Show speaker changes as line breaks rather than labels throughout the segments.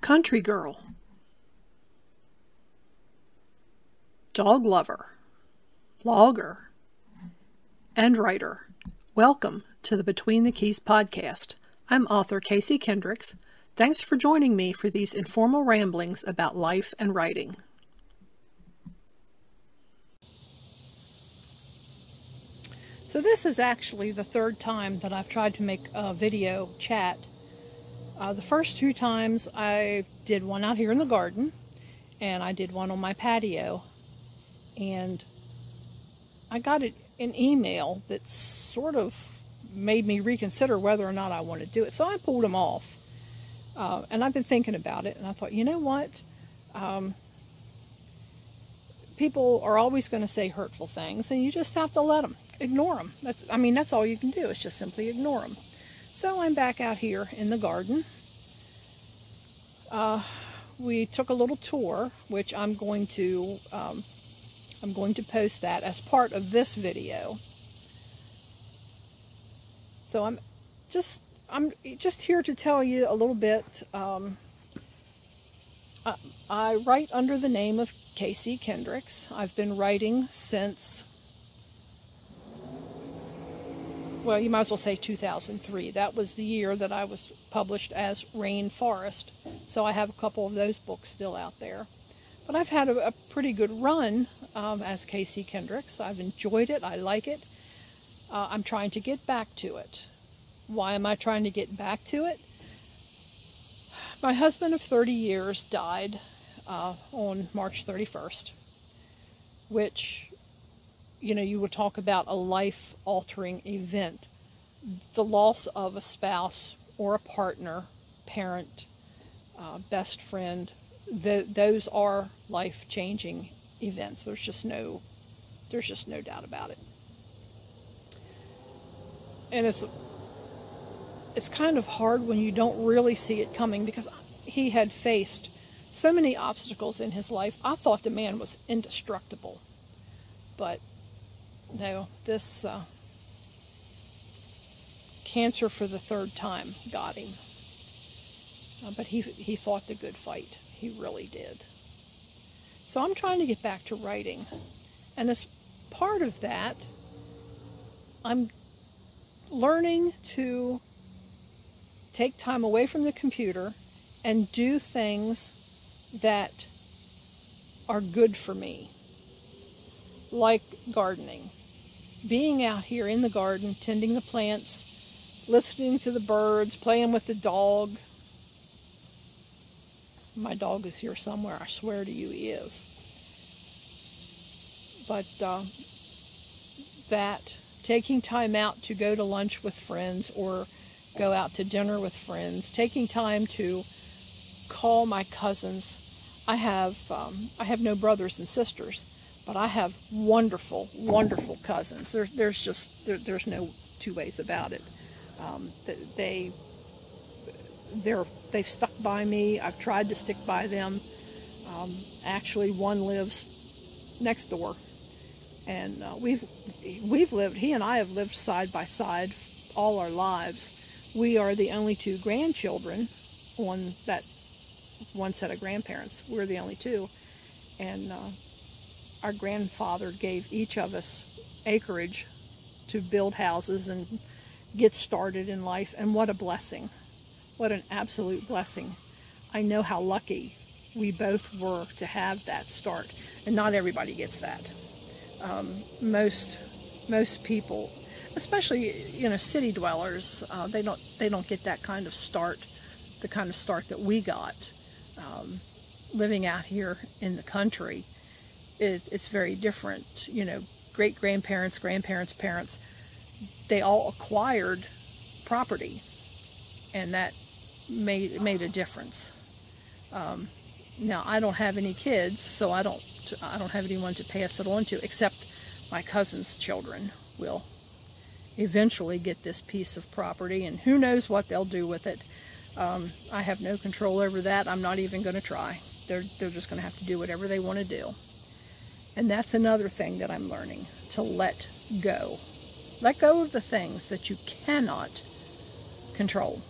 Country girl, dog lover, logger, and writer. Welcome to the Between the Keys podcast. I'm author Casey Kendricks. Thanks for joining me for these informal ramblings about life and writing. So this is actually the third time that I've tried to make a video chat. The first two times I did one out here in the garden, and I did one on my patio, and I got an email that sort of made me reconsider whether or not I want to do it. So I pulled them off, and I've been thinking about it, and I thought, you know what? People are always going to say hurtful things, and you just have to let them. Ignore them. That's all you can do. It's just simply ignore them. So I'm back out here in the garden. We took a little tour, which I'm going to post that as part of this video. So I'm just here to tell you a little bit. I write under the name of Casey Kendricks. I've been writing since, well, you might as well say 2003. That was the year that I was published as Rainforest. So I have a couple of those books still out there. But I've had a pretty good run as Casey Kendricks. I've enjoyed it. I like it. I'm trying to get back to it. Why am I trying to get back to it? My husband of 30 years died on March 31st, which, you would talk about a life-altering event. The loss of a spouse or a partner, parent, best friend, those are life-changing events. There's just no doubt about it. And it's kind of hard when you don't really see it coming, because he had faced so many obstacles in his life. I thought the man was indestructible, but no, this cancer for the third time got him. But he fought the good fight. He really did. So I'm trying to get back to writing. And as part of that, I'm learning to take time away from the computer and do things that are good for me. Like gardening. Being out here in the garden, tending the plants, listening to the birds, playing with the dog. My dog is here somewhere. I swear to you he is. But that, taking time out to go to lunch with friends or go out to dinner with friends, taking time to call my cousins. I have no brothers and sisters, but I have wonderful, wonderful cousins. There's no two ways about it. They've stuck by me. I've tried to stick by them. Actually, one lives next door, and he and I have lived side by side all our lives. We are the only two grandchildren on that one set of grandparents. We're the only two, and our grandfather gave each of us acreage to build houses and get started in life, and what a blessing. What an absolute blessing. I know how lucky we both were to have that start, and not everybody gets that. Most people, especially city dwellers, they don't get that kind of start, the kind of start that we got. Living out here in the country, it's very different. Great grandparents, grandparents, parents, they all acquired property, and that made a difference. Now I don't have any kids, so I don't have anyone to pass it on to, except my cousin's children will eventually get this piece of property, and who knows what they'll do with it. I have no control over that. I'm not even going to try. They're just going to have to do whatever they want to do. And that's another thing that I'm learning, to let go. Let go of the things that you cannot control.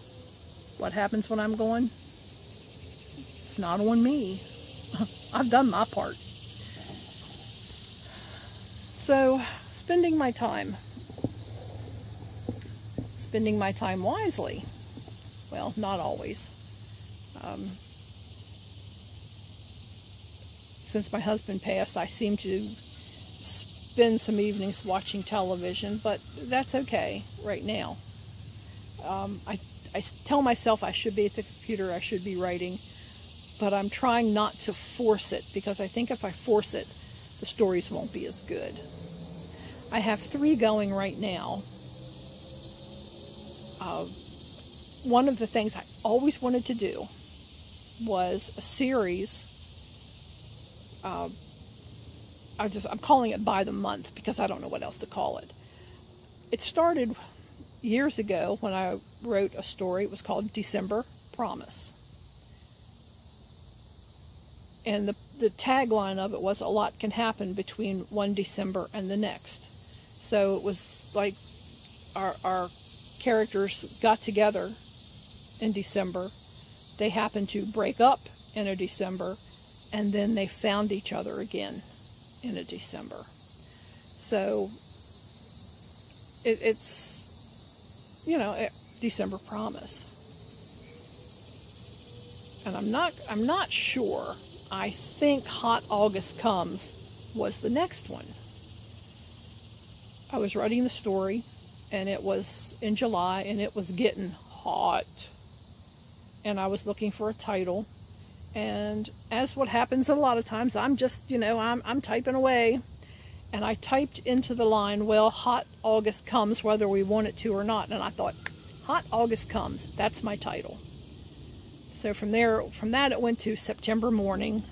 What happens when I'm gone? It's not on me. I've done my part. So, spending my time wisely. Well, not always. Since my husband passed, I seem to spend some evenings watching television, but that's okay right now. I tell myself I should be at the computer, I should be writing, but I'm trying not to force it, because I think if I force it, the stories won't be as good. I have 3 going right now. One of the things I always wanted to do was a series. I'm calling it by the month because I don't know what else to call it. It started years ago when I wrote a story. It was called December Promise. And the tagline of it was, a lot can happen between one December and the next. So it was like our characters got together in December. They happened to break up in a December, and then they found each other again in a December. So it's, you know, December Promise. And I'm not sure. I think Hot August Comes was the next one. I was writing the story, and it was in July, and it was getting hot. And I was looking for a title. And as what happens a lot of times, I'm just, you know, I'm typing away. And I typed into the line, well, Hot August comes whether we want it to or not. And I thought, Hot August Comes, that's my title. So from that it went to September Morning.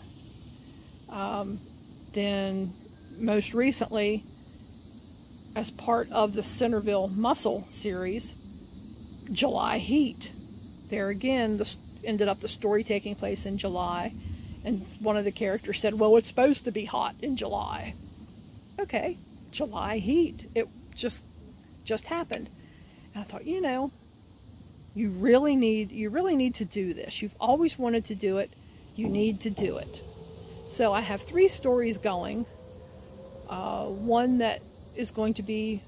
Then most recently, as part of the Centerville Muscle series, July Heat. There again, ended up the story taking place in July, and one of the characters said, well, it's supposed to be hot in July. Okay, July Heat. It just happened. And I thought, you know, you really need to do this. You've always wanted to do it. You need to do it. So I have 3 stories going. One that is going to be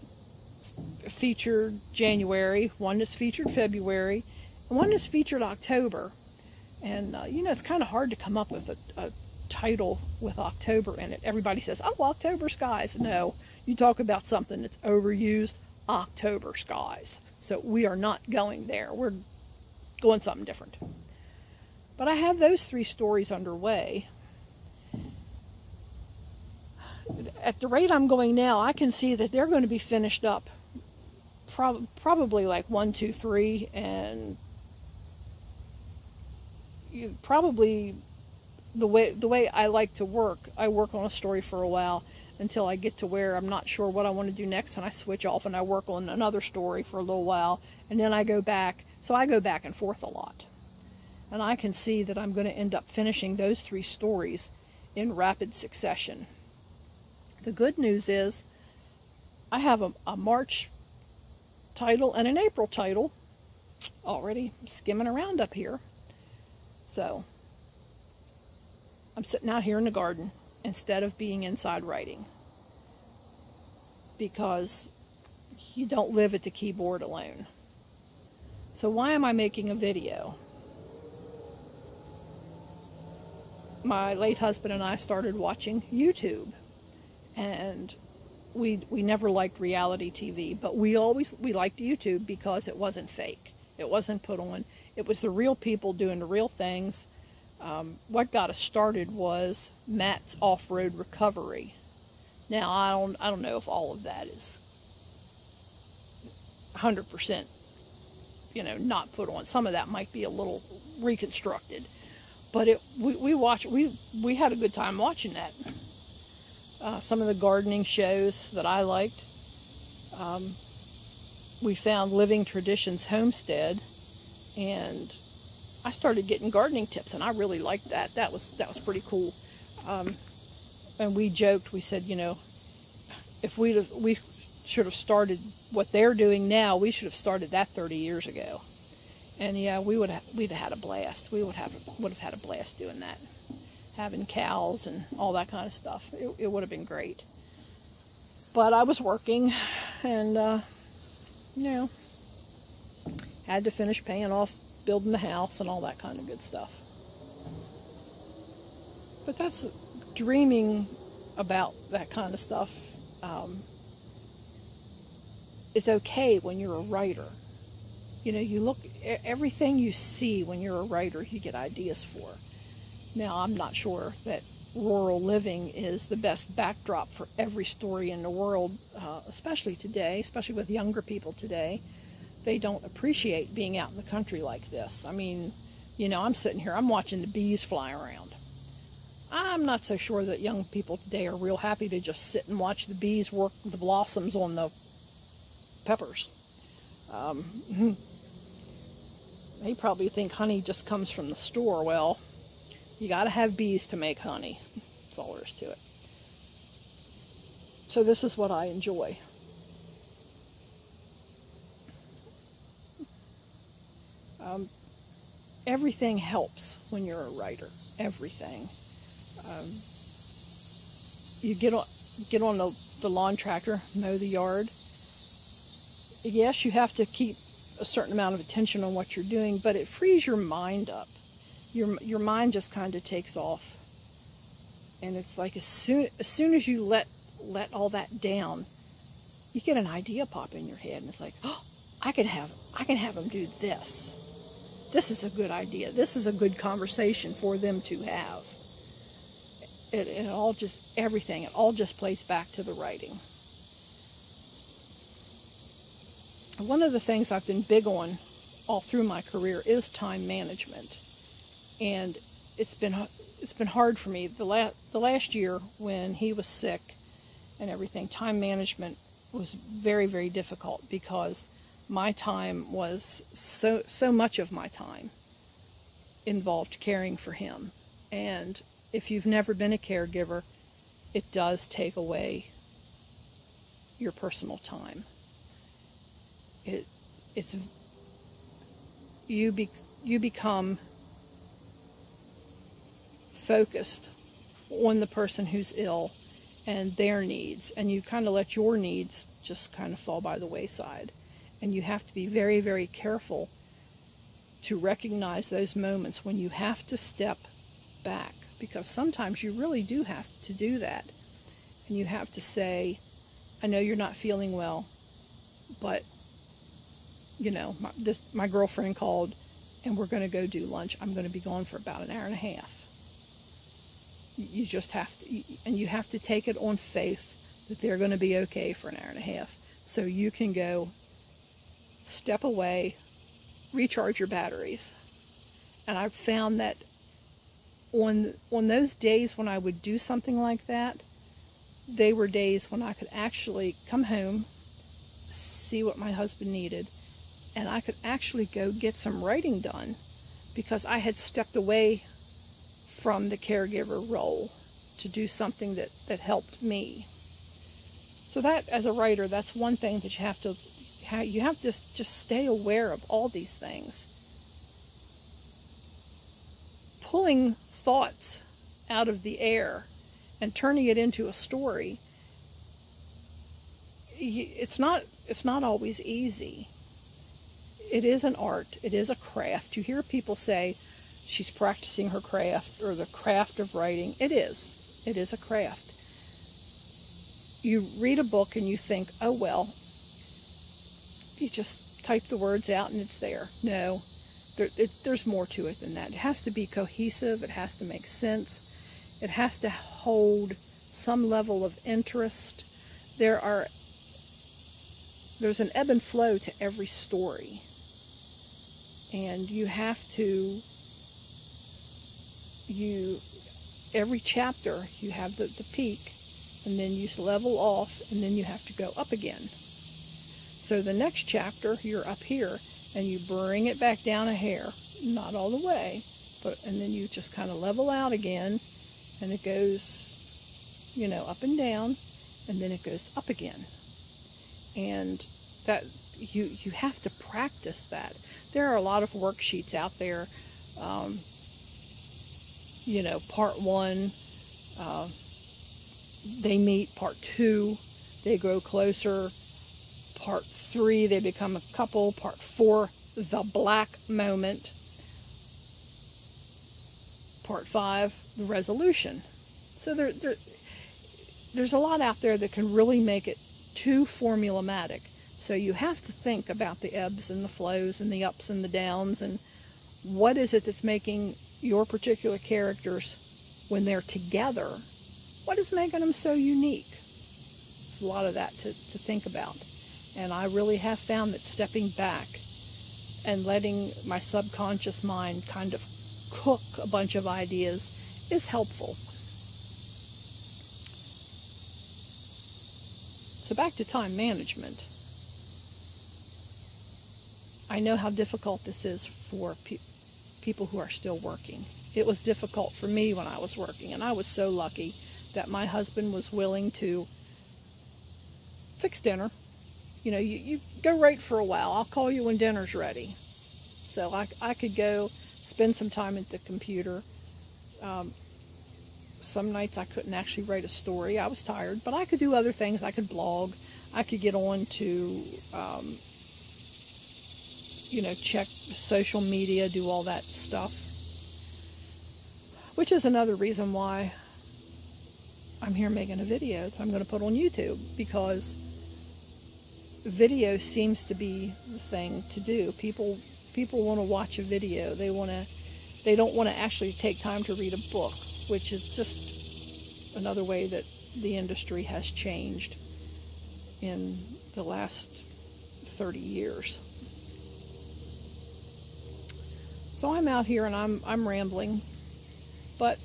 featured January, one is featured February, and one is featured October. And you know, it's kind of hard to come up with a title with October in it. Everybody says, oh, October skies. No, you talk about something that's overused, October skies. So we are not going there. We're going something different. But I have those 3 stories underway. At the rate I'm going now, I can see that they're going to be finished up probably like 1, 2, 3, and probably the way I like to work. I work on a story for a while until I get to where I'm not sure what I want to do next, and I switch off and I work on another story for a little while, and then I go back. So I go back and forth a lot. And I can see that I'm going to end up finishing those 3 stories in rapid succession. The good news is I have a March title and an April title already skimming around up here. So I'm sitting out here in the garden instead of being inside writing, because you don't live at the keyboard alone. So why am I making a video? My late husband and I started watching YouTube, and we never liked reality TV, but we liked YouTube because it wasn't fake. It wasn't put on. It was the real people doing the real things. What got us started was Matt's Off-Road Recovery. Now, I don't know if all of that is 100%, you know, not put on. Some of that might be a little reconstructed, but we had a good time watching that. Some of the gardening shows that I liked. We found Living Traditions Homestead, and I started getting gardening tips, and I really liked that. That was pretty cool. And we joked. We said, you know, if we should have started what they're doing now, we should have started that 30 years ago. And yeah, we'd have had a blast. We would have had a blast doing that, having cows and all that kind of stuff. It would have been great. But I was working, and you know, had to finish paying off building the house and all that kind of good stuff. But that's dreaming about that kind of stuff. Is okay when you're a writer. You know, you look, everything you see when you're a writer, you get ideas for. Now, I'm not sure that rural living is the best backdrop for every story in the world, especially today, especially with younger people today. They don't appreciate being out in the country like this. I mean, you know, I'm sitting here, I'm watching the bees fly around. I'm not so sure that young people today are real happy to just sit and watch the bees work the blossoms on the peppers. They probably think honey just comes from the store. Well, you got to have bees to make honey. That's all there is to it. So this is what I enjoy. Everything helps when you're a writer. Everything. You get on the lawn tractor, mow the yard. Yes, you have to keep a certain amount of attention on what you're doing, but it frees your mind up. Your mind just kind of takes off, and it's like as soon as you let all that down, you get an idea pop in your head, and it's like, oh, I can have them do this. This is a good idea. This is a good conversation for them to have. It all just everything. It all just plays back to the writing. One of the things I've been big on all through my career is time management, and it's been hard for me. The last year when he was sick and everything, time management was very, very difficult because my time was so much of my time involved caring for him. And if you've never been a caregiver, it does take away your personal time. You become focused on the person who's ill and their needs, and you kind of let your needs just kind of fall by the wayside. And you have to be very, very careful to recognize those moments when you have to step back, because sometimes you really do have to do that. And you have to say, I know you're not feeling well, but you know, my girlfriend called and we're going to go do lunch. I'm going to be gone for about an hour and a half. You just have to, and you have to take it on faith that they're going to be okay for an hour and a half. So you can go step away, recharge your batteries. And I've found that on those days when I would do something like that, they were days when I could actually come home, see what my husband needed, and I could actually go get some writing done because I had stepped away from the caregiver role to do something that helped me. So that, as a writer, that's one thing that you have to just stay aware of all these things. Pulling thoughts out of the air and turning it into a story, it's not always easy. It is an art. It is a craft. You hear people say she's practicing her craft or the craft of writing. It is. It is a craft. You read a book and you think, oh well, you just type the words out and it's there. No, there's more to it than that. It has to be cohesive. It has to make sense. It has to hold some level of interest. There's an ebb and flow to every story. And you have to, every chapter, you have the peak, and then you level off, and then you have to go up again. So the next chapter, you're up here, and you bring it back down a hair. Not all the way, and then you just kind of level out again, and it goes, up and down, and then it goes up again. And that, you have to practice that. There are a lot of worksheets out there. You know, part 1, they meet. Part 2, they grow closer. Part 3, they become a couple. Part 4, the black moment. Part 5, the resolution. So there's a lot out there that can really make it too formulaic. So you have to think about the ebbs and the flows and the ups and the downs, and what is it that's making your particular characters, when they're together, what is making them so unique? There's a lot of that to think about. And I really have found that stepping back and letting my subconscious mind kind of cook a bunch of ideas is helpful. So back to time management. I know how difficult this is for people who are still working. It was difficult for me when I was working, and I was so lucky that my husband was willing to fix dinner. You know, you go right for a while. I'll call you when dinner's ready. So I could go spend some time at the computer. Some nights I couldn't actually write a story. I was tired, but I could do other things. I could blog. I could get on to you know, check social media, do all that stuff. Which is another reason why I'm here making a video that I'm going to put on YouTube, because video seems to be the thing to do. People want to watch a video. They don't want to actually take time to read a book, which is just another way that the industry has changed in the last 30 years. So I'm out here and I'm rambling, but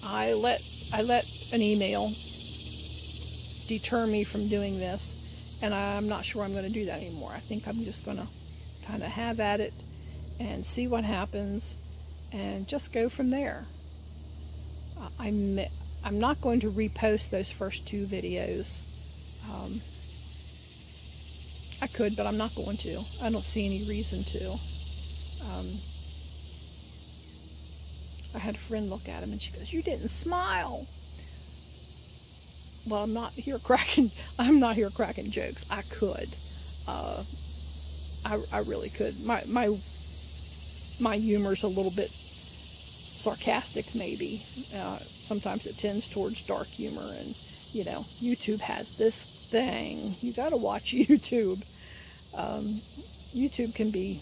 I let an email deter me from doing this, and I'm not sure I'm going to do that anymore. I think I'm just going to kind of have at it and see what happens and just go from there. I'm not going to repost those first 2 videos. I could, but I'm not going to. I don't see any reason to. I had a friend look at him and she goes, "You didn't smile." Well, I'm not here cracking jokes. I could. I really could. My humor's a little bit sarcastic, maybe. Sometimes it tends towards dark humor, and you know, YouTube has this thing. You got to watch YouTube. YouTube can be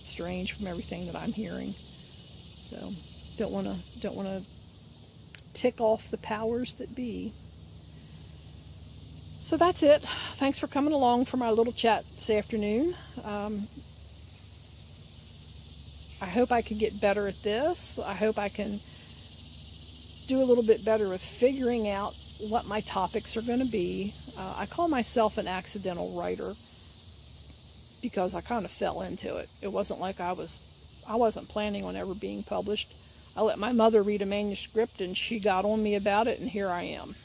strange from everything that I'm hearing. So don't want to tick off the powers that be. So that's it. Thanks for coming along for my little chat this afternoon. I hope I can get better at this. I hope I can do a little bit better with figuring out what my topics are going to be. I call myself an accidental writer because I kind of fell into it. It wasn't like I wasn't planning on ever being published. I let my mother read a manuscript and she got on me about it, and here I am.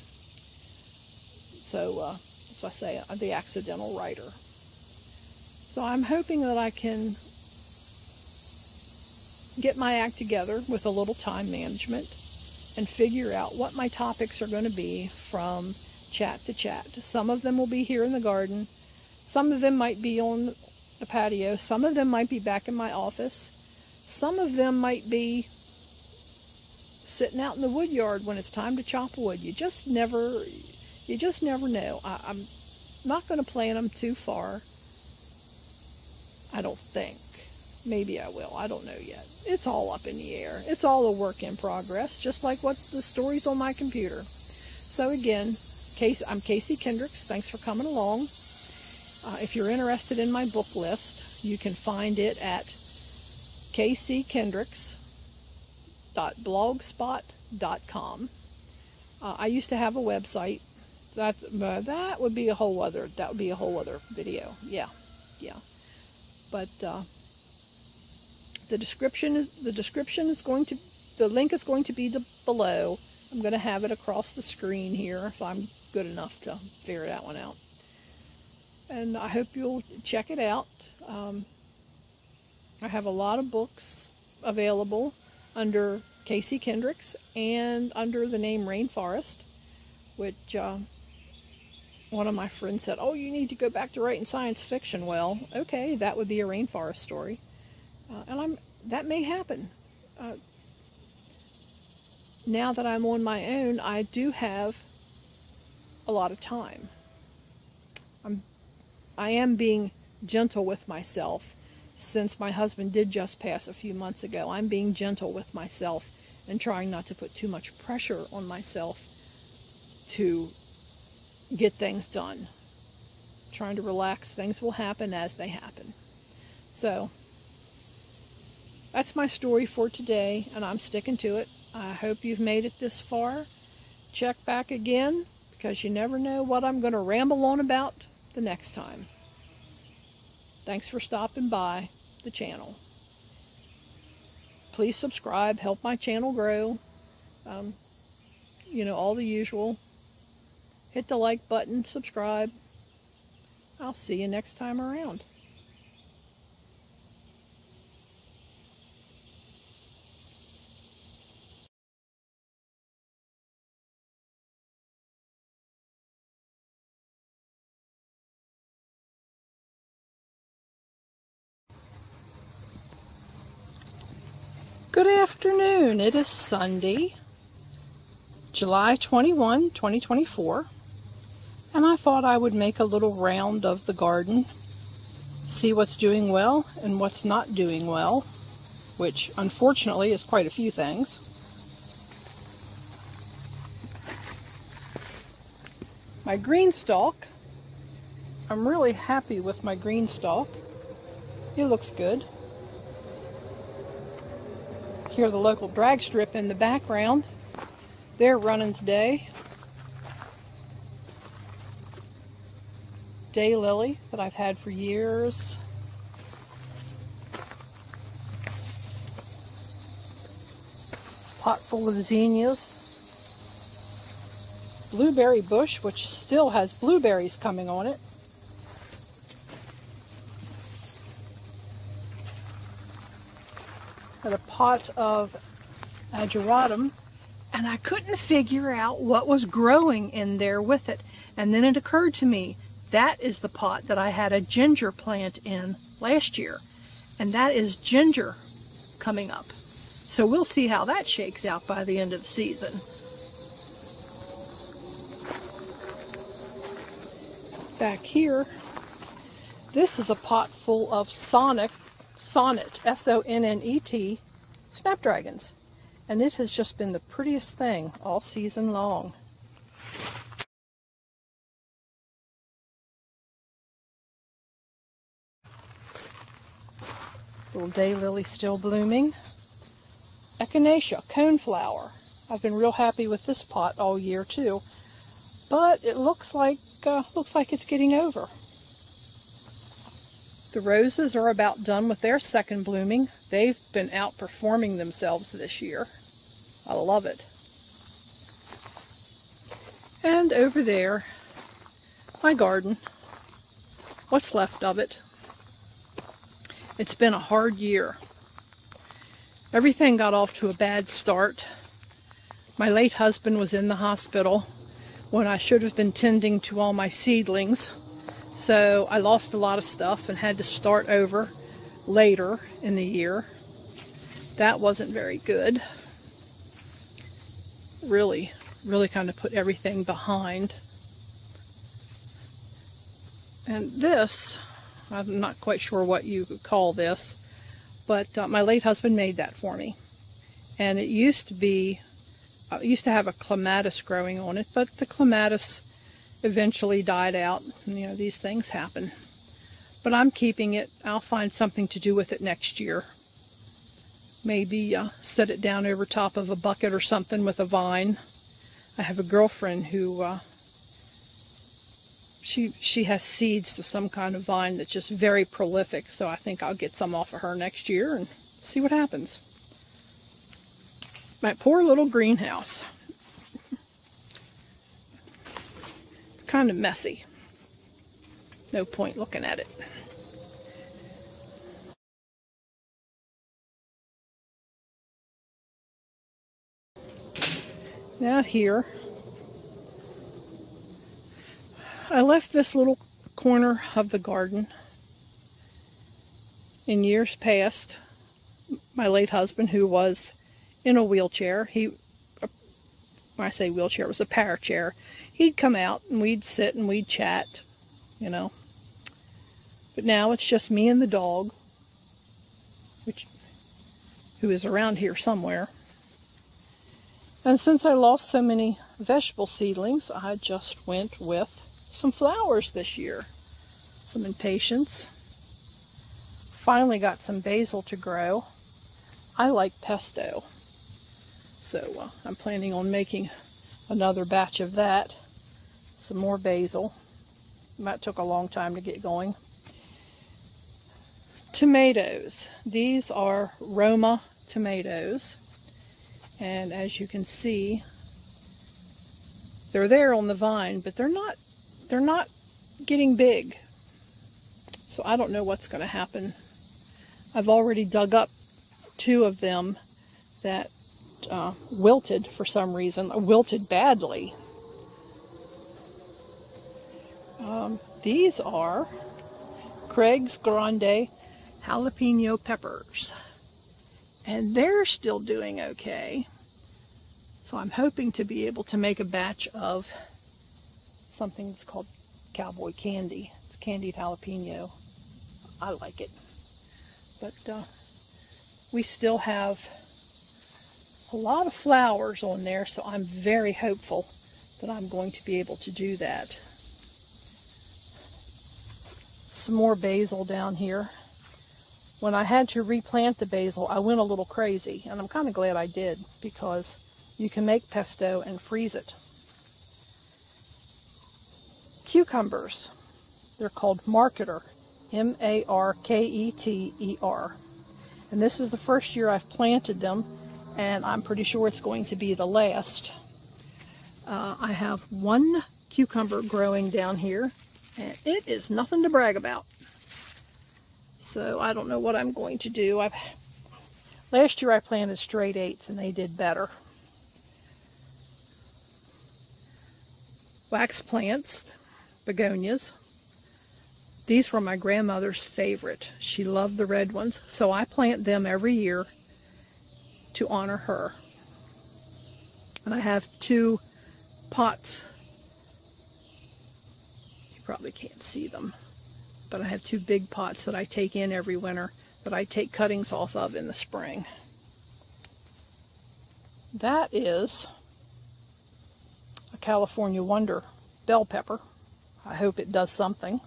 So that's why I say I'm the accidental writer. So I'm hoping that I can get my act together with a little time management and figure out what my topics are going to be from chat to chat. Some of them will be here in the garden. Some of them might be on the patio. Some of them might be back in my office. Some of them might be sitting out in the wood yard when it's time to chop wood. You just never know. I'm not going to plan them too far. I don't think. Maybe I will. I don't know yet. It's all up in the air. It's all a work in progress, just like what the stories on my computer. So again, I'm Casey Kendricks. Thanks for coming along. If you're interested in my book list, you can find it at kckendricks.blogspot.com. I used to have a website. That would be a whole other video. Yeah. But the link is going to be below. I'm going to have it across the screen here if I'm good enough to figure that one out. and I hope you'll check it out. I have a lot of books available under Casey Kendricks and under the name Rainforest, which one of my friends said, oh, you need to go back to writing science fiction. Well, okay, that would be a rainforest story. And that may happen. Now that I'm on my own, I do have a lot of time. I am being gentle with myself. Since my husband did just pass a few months ago, I'm being gentle with myself and trying not to put too much pressure on myself to get things done. Trying to relax. Things will happen as they happen. So that's my story for today, and I'm sticking to it. I hope you've made it this far. Check back again, because you never know what I'm going to ramble on about the next time. Thanks for stopping by the channel. Please subscribe, help my channel grow. You know, all the usual. Hit the like button, subscribe. I'll see you next time around. Good afternoon. It is Sunday, July 21, 2024, and I thought I would make a little round of the garden, see what's doing well and what's not doing well, which unfortunately is quite a few things. My green stalk, I'm really happy with my green stalk. It looks good. Hear the local drag strip in the background. They're running today. Daylily that I've had for years. Pot full of zinnias. Blueberry bush, which still has blueberries coming on it. Got a pot of ageratum, and I couldn't figure out what was growing in there with it. And then it occurred to me, that is the pot that I had a ginger plant in last year. And that is ginger coming up. So we'll see how that shakes out by the end of the season. Back here, this is a pot full of sonnet, S-O-N-N-E-T, snapdragons. And it has just been the prettiest thing all season long. Little daylily still blooming. Echinacea, coneflower. I've been real happy with this pot all year too. But it looks like it's getting over. The roses are about done with their second blooming. They've been outperforming themselves this year. I love it. And over there, my garden. What's left of it. It's been a hard year. Everything got off to a bad start. My late husband was in the hospital when I should have been tending to all my seedlings. So I lost a lot of stuff and had to start over later in the year. That wasn't very good. Really kind of put everything behind. And this, I'm not quite sure what you could call this, but my late husband made that for me. And it used to be, I used to have a clematis growing on it, but the clematis eventually died out. You know, these things happen. But I'm keeping it. I'll find something to do with it next year. Maybe set it down over top of a bucket or something with a vine. I have a girlfriend who, she has seeds to some kind of vine that's just very prolific, so I think I'll get some off of her next year and see what happens. My poor little greenhouse. It's kind of messy. no point looking at it. Out here, I left this little corner of the garden. In years past, my late husband, who was in a wheelchair, when I say wheelchair, it was a power chair, he'd come out and we'd sit and we'd chat, you know. But now it's just me and the dog, who is around here somewhere. And since I lost so many vegetable seedlings, I just went with some flowers this year. Some impatiens. Finally got some basil to grow. I like pesto. So I'm planning on making another batch of that. Some more basil. That took a long time to get going. Tomatoes. These are Roma tomatoes. And as you can see, they're there on the vine, but they're not getting big. So I don't know what's going to happen. I've already dug up 2 of them that wilted for some reason, wilted badly. These are Craig's Grande jalapeno peppers. And they're still doing okay. So I'm hoping to be able to make a batch of something that's called cowboy candy. It's candied jalapeno. I like it. But we still have a lot of flowers on there, so I'm very hopeful that I'm going to be able to do that. Some more basil down here. When I had to replant the basil, I went a little crazy, and I'm kind of glad I did, because you can make pesto and freeze it. Cucumbers. They're called Marketer, M-A-R-K-E-T-E-R. And this is the first year I've planted them, and I'm pretty sure it's going to be the last. I have 1 cucumber growing down here, and it is nothing to brag about. So I don't know what I'm going to do. Last year I planted straight 8s and they did better. Wax plants, begonias. These were my grandmother's favorite. She loved the red ones, so I plant them every year to honor her. And I have 2 pots. You probably can't see them. But I have 2 big pots that I take in every winter that I take cuttings off of in the spring. That is a California Wonder bell pepper. I hope it does something.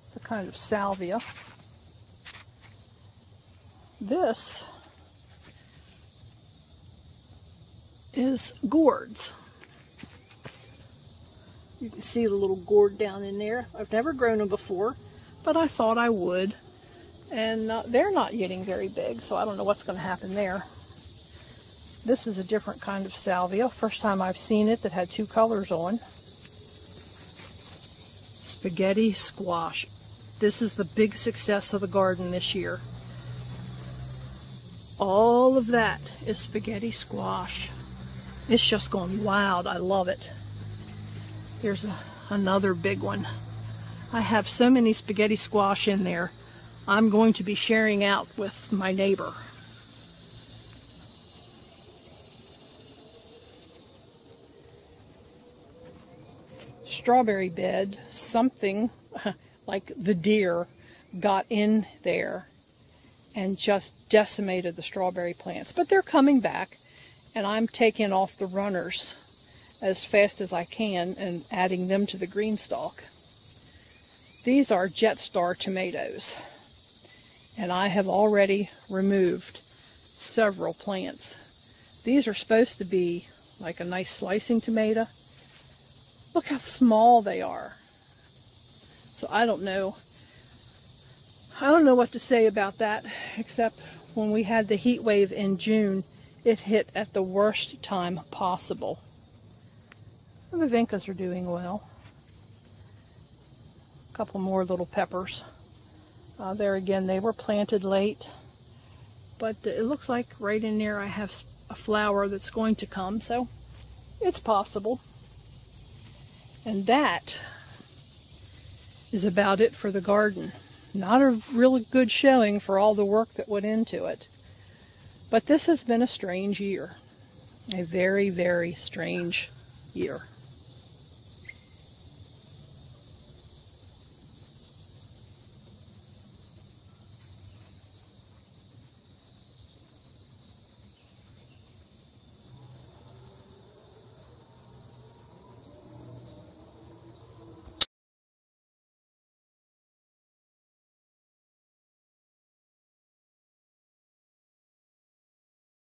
It's a kind of salvia. This is gourds. You can see the little gourd down in there. I've never grown them before, but I thought I would. And they're not getting very big, so I don't know what's going to happen there. This is a different kind of salvia. First time I've seen it that had 2 colors on. Spaghetti squash. This is the big success of the garden this year. All of that is spaghetti squash. It's just gone wild. I love it. Here's another big one. I have so many spaghetti squash in there. I'm going to be sharing out with my neighbor. Strawberry bed, something like the deer got in there and just decimated the strawberry plants. But they're coming back, and I'm taking off the runners as fast as I can and adding them to the green stalk. These are Jetstar tomatoes, and I have already removed several plants. These are supposed to be like a nice slicing tomato. Look how small they are. So I don't know what to say about that, except when we had the heat wave in June, it hit at the worst time possible. The vincas are doing well. A couple more little peppers. There again, they were planted late, but it looks like right in there I have a flower that's going to come, so it's possible. And that is about it for the garden. Not a really good showing for all the work that went into it. But this has been a strange year. A very, very strange year.